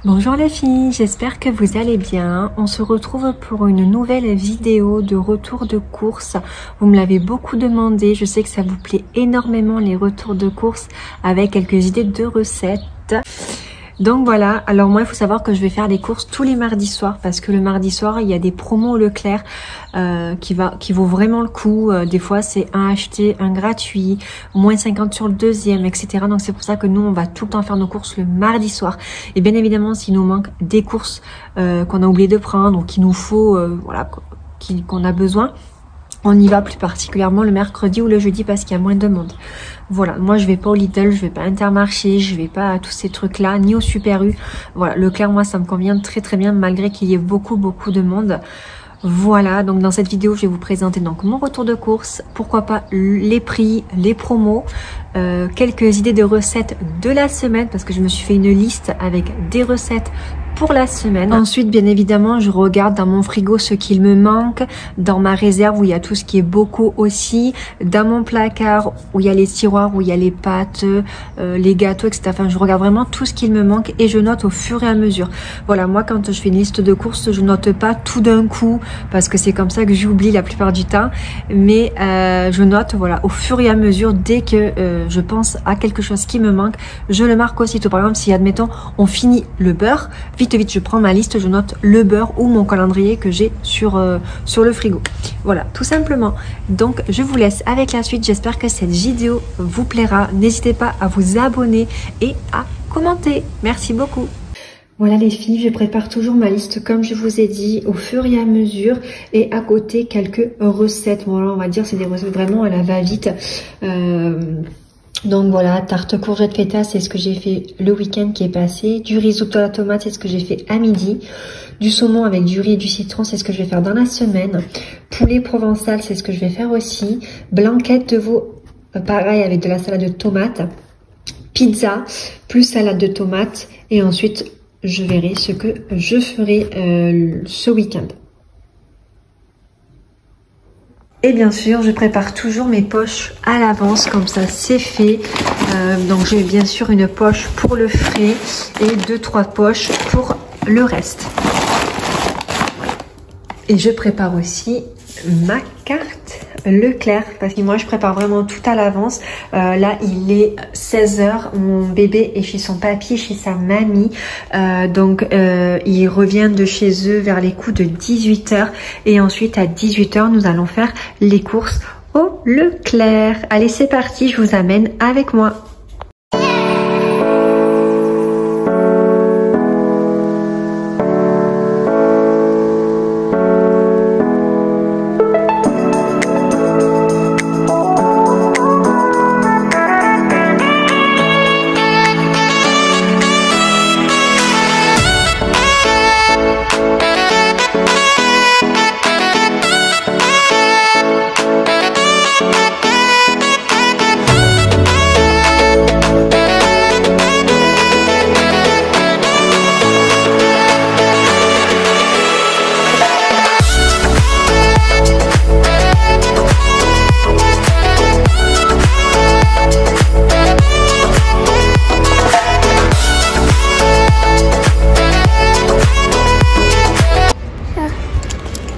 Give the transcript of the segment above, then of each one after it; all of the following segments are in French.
Bonjour les filles, j'espère que vous allez bien. On se retrouve pour une nouvelle vidéo de retour de course. Vous me l'avez beaucoup demandé, je sais que ça vous plaît énormément les retours de course avec quelques idées de recettes. Donc voilà, alors moi il faut savoir que je vais faire des courses tous les mardis soirs parce que le mardi soir il y a des promos au Leclerc qui vaut vraiment le coup. Des fois c'est un acheté, un gratuit, moins 50 sur le deuxième, etc. Donc c'est pour ça que nous on va tout le temps faire nos courses le mardi soir. Et bien évidemment s'il nous manque des courses qu'on a oublié de prendre ou qu'il nous faut, voilà, qu'on a besoin, on y va plus particulièrement le mercredi ou le jeudi parce qu'il y a moins de monde. Voilà, moi je vais pas au Lidl, je vais pas à Intermarché, je vais pas à tous ces trucs là, ni au Super U. Voilà, Leclerc moi ça me convient très bien malgré qu'il y ait beaucoup de monde. Voilà, donc dans cette vidéo je vais vous présenter donc mon retour de course, pourquoi pas les prix, les promos, quelques idées de recettes de la semaine parce que je me suis fait une liste avec des recettes pour la semaine. Ensuite, bien évidemment, je regarde dans mon frigo ce qu'il me manque, dans ma réserve où il y a tout ce qui est bocaux aussi, dans mon placard où il y a les tiroirs, où il y a les pâtes, les gâteaux, etc. Enfin, je regarde vraiment tout ce qu'il me manque et je note au fur et à mesure. Voilà, moi quand je fais une liste de courses, je note pas tout d'un coup parce que c'est comme ça que j'oublie la plupart du temps, mais je note voilà au fur et à mesure dès que je pense à quelque chose qui me manque, je le marque aussitôt. Par exemple, si admettons on finit le beurre, vite je prends ma liste, je note le beurre ou mon calendrier que j'ai sur le frigo. Voilà, tout simplement. Donc je vous laisse avec la suite. J'espère que cette vidéo vous plaira. N'hésitez pas à vous abonner et à commenter. Merci beaucoup. Voilà les filles, je prépare toujours ma liste comme je vous ai dit au fur et à mesure et à côté quelques recettes. Voilà, on va dire c'est des recettes vraiment à la va-vite. Donc voilà, tarte courgette feta, c'est ce que j'ai fait le week-end qui est passé. Du risotto à la tomate, c'est ce que j'ai fait à midi. Du saumon avec du riz et du citron, c'est ce que je vais faire dans la semaine. Poulet provençal, c'est ce que je vais faire aussi. Blanquette de veau, pareil avec de la salade de tomate. Pizza, plus salade de tomate. Et ensuite, je verrai ce que je ferai ce week-end. Et bien sûr, je prépare toujours mes poches à l'avance, comme ça c'est fait. Donc j'ai bien sûr une poche pour le frais et 2-3 poches pour le reste. Et je prépare aussi ma carte Leclerc parce que moi je prépare vraiment tout à l'avance. Là il est 16 h, mon bébé est chez son papy, chez sa mamie, donc il revient de chez eux vers les coups de 18 h et ensuite à 18 h nous allons faire les courses au Leclerc. Allez c'est parti, je vous amène avec moi.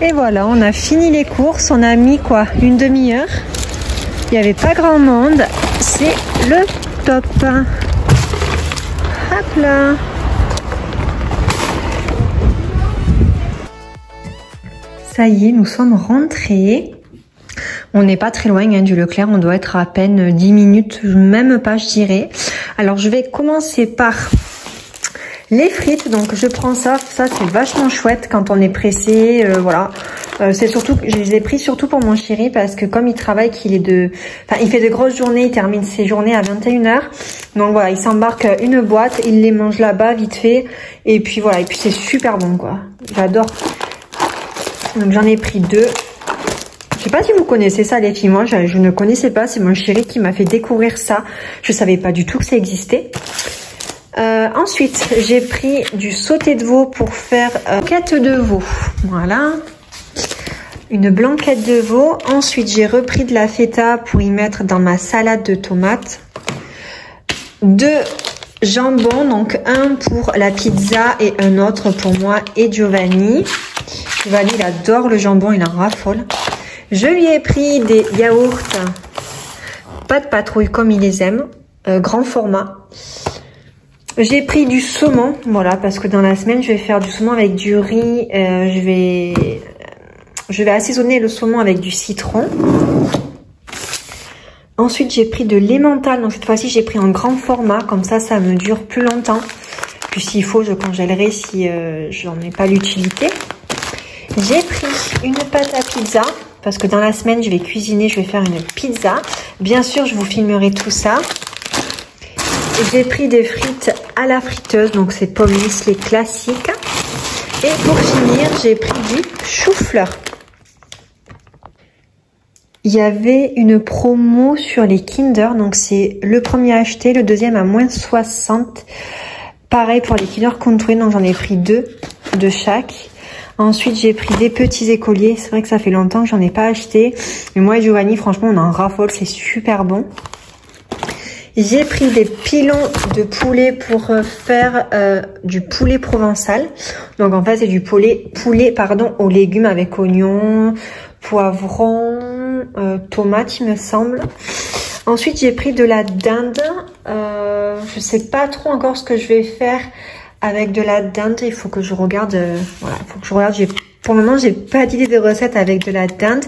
Et voilà, on a fini les courses, on a mis quoi, une demi-heure. Il n'y avait pas grand monde, c'est le top. Hop là. Ça y est, nous sommes rentrés. On n'est pas très loin hein, du Leclerc, on doit être à peine 10 minutes, même pas je dirais. Alors je vais commencer par les frites, donc je prends ça c'est vachement chouette quand on est pressé, voilà. C'est surtout, je les ai pris surtout pour mon chéri parce que comme il travaille, il fait de grosses journées, il termine ses journées à 21 h. Donc voilà, il s'embarque une boîte, il les mange là-bas vite fait et puis voilà, et puis c'est super bon quoi. J'adore. Donc j'en ai pris 2. Je sais pas si vous connaissez ça les filles, moi je ne connaissais pas, c'est mon chéri qui m'a fait découvrir ça. Je savais pas du tout que ça existait. Ensuite, j'ai pris du sauté de veau pour faire blanquette de veau. Voilà. Une blanquette de veau. Ensuite, j'ai repris de la feta pour y mettre dans ma salade de tomates. 2 jambons, donc un pour la pizza et un autre pour moi et Giovanni. Giovanni, il adore le jambon, il en raffole. Je lui ai pris des yaourts, pas de patrouille comme il les aime, grand format. J'ai pris du saumon, voilà, parce que dans la semaine, je vais faire du saumon avec du riz. Je vais assaisonner le saumon avec du citron. Ensuite, j'ai pris de l'emmental. Donc cette fois-ci, j'ai pris en grand format, comme ça me dure plus longtemps. Puis s'il faut, je congèlerai si j'en ai pas l'utilité. J'ai pris une pâte à pizza. Parce que dans la semaine, je vais cuisiner, je vais faire une pizza. Bien sûr, je vous filmerai tout ça. J'ai pris des frites à la friteuse, donc c'est pommes lisses, les classiques. Et pour finir, j'ai pris du chou-fleur. Il y avait une promo sur les Kinder, donc c'est le premier acheté, le deuxième à moins 60. Pareil pour les Kinder Country, donc j'en ai pris 2 de chaque. Ensuite, j'ai pris des petits écoliers. C'est vrai que ça fait longtemps que j'en ai pas acheté. Mais moi et Giovanni, franchement, on en raffole. C'est super bon. J'ai pris des pilons de poulet pour faire du poulet provençal. Donc, en fait, c'est du poulet aux légumes avec oignons, poivrons, tomates, il me semble. Ensuite, j'ai pris de la dinde. Je sais pas trop encore ce que je vais faire avec de la dinde. Il faut que je regarde. Voilà, il faut que je regarde. Pour le moment, j'ai pas d'idée de recette avec de la dinde.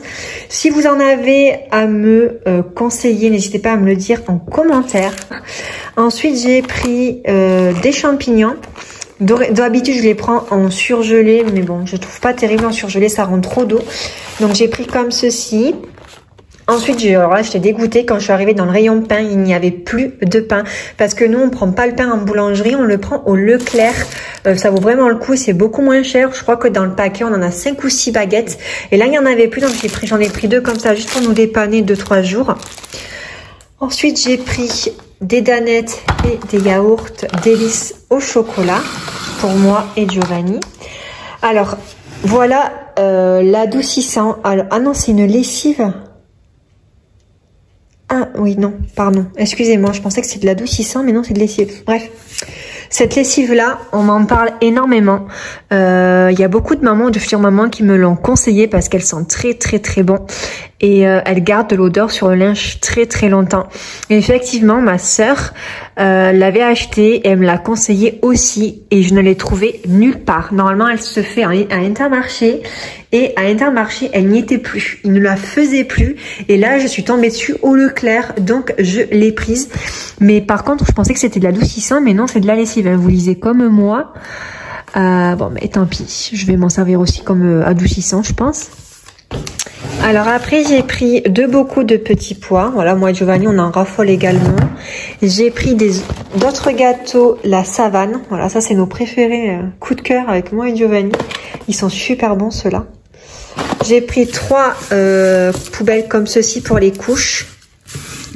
Si vous en avez à me conseiller, n'hésitez pas à me le dire en commentaire. Ensuite, j'ai pris des champignons. D'habitude, je les prends en surgelé, mais bon, je trouve pas terrible en surgelé, ça rend trop d'eau. Donc, j'ai pris comme ceci. Ensuite, alors là, j'étais dégoûtée quand je suis arrivée dans le rayon pain, il n'y avait plus de pain. Parce que nous, on prend pas le pain en boulangerie, on le prend au Leclerc. Ça vaut vraiment le coup, c'est beaucoup moins cher. Je crois que dans le paquet, on en a 5 ou 6 baguettes. Et là, il n'y en avait plus, donc j'en ai pris 2 comme ça, juste pour nous dépanner 2-3 jours. Ensuite, j'ai pris des danettes et des yaourts délices au chocolat pour moi et Giovanni. Alors, voilà l'adoucissant. Ah non, c'est une lessive. Ah oui, non, pardon. Excusez-moi, je pensais que c'est de l'adoucissant, mais non, c'est de lessive. Bref, cette lessive-là, on m'en parle énormément. Il y a beaucoup de mamans, de futures mamans qui me l'ont conseillé parce qu'elles sont très très très bon. Et elles gardent de l'odeur sur le linge très très longtemps. Et effectivement, ma sœur l'avait acheté et elle me l'a conseillé aussi. Et je ne l'ai trouvé nulle part. Normalement, elle se fait à Intermarché. Et à Intermarché, elle n'y était plus. Il ne la faisait plus. Et là, je suis tombée dessus au Leclerc. Donc, je l'ai prise. Mais par contre, je pensais que c'était de l'adoucissant. Mais non, c'est de la lessive. Vous lisez comme moi. Bon, mais tant pis. Je vais m'en servir aussi comme adoucissant, je pense. Alors après, j'ai pris beaucoup de petits pois. Voilà, moi et Giovanni, on en raffole également. J'ai pris d'autres gâteaux, la savane. Voilà, ça c'est nos préférés, coup de cœur avec moi et Giovanni. Ils sont super bons ceux-là. J'ai pris 3 poubelles comme ceci pour les couches.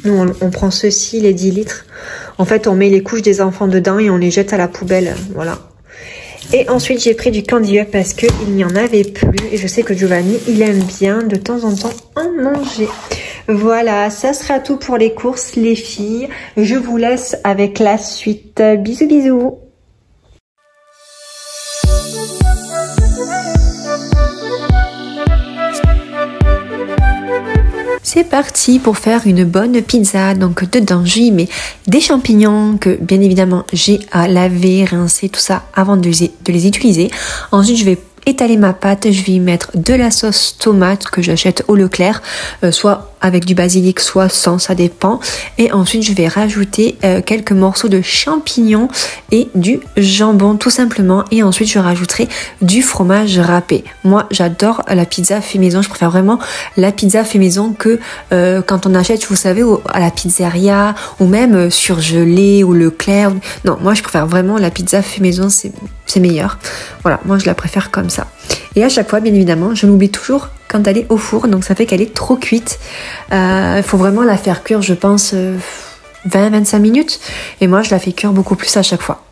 Nous, on prend ceci, les 10 litres. En fait, on met les couches des enfants dedans et on les jette à la poubelle. Voilà. Et ensuite, j'ai pris du Candy Up parce qu'il n'y en avait plus. Et je sais que Giovanni, il aime bien de temps en temps en manger. Voilà, ça sera tout pour les courses, les filles. Je vous laisse avec la suite. Bisous, bisous. C'est parti pour faire une bonne pizza. Donc dedans, j'y mets des champignons que bien évidemment j'ai à laver, rincer, tout ça avant de les utiliser. Ensuite, je vais étaler ma pâte, je vais y mettre de la sauce tomate que j'achète au Leclerc, soit avec du basilic, soit sans, ça dépend. Et ensuite, je vais rajouter quelques morceaux de champignons et du jambon, tout simplement. Et ensuite, je rajouterai du fromage râpé. Moi, j'adore la pizza fait maison. Je préfère vraiment la pizza fait maison que quand on achète, vous savez, à la pizzeria ou même surgelée ou Leclerc. Non, moi, je préfère vraiment la pizza fait maison. C'est meilleur. Voilà, moi, je la préfère comme ça. Et à chaque fois, bien évidemment, je m'oublie toujours quand elle est au four, donc ça fait qu'elle est trop cuite. Il faut vraiment la faire cuire, je pense, 20-25 minutes. Et moi, je la fais cuire beaucoup plus à chaque fois.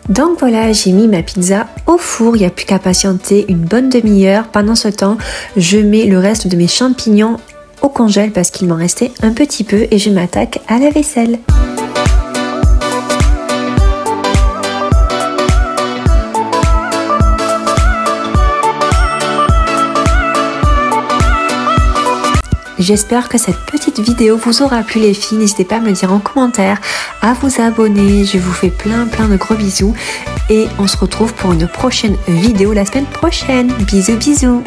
Donc voilà, j'ai mis ma pizza au four, il n'y a plus qu'à patienter une bonne demi-heure. Pendant ce temps, je mets le reste de mes champignons au congèle parce qu'il m'en restait un petit peu et je m'attaque à la vaisselle. J'espère que cette petite vidéo vous aura plu les filles. N'hésitez pas à me le dire en commentaire, à vous abonner. Je vous fais plein de gros bisous. Et on se retrouve pour une prochaine vidéo la semaine prochaine. Bisous bisous.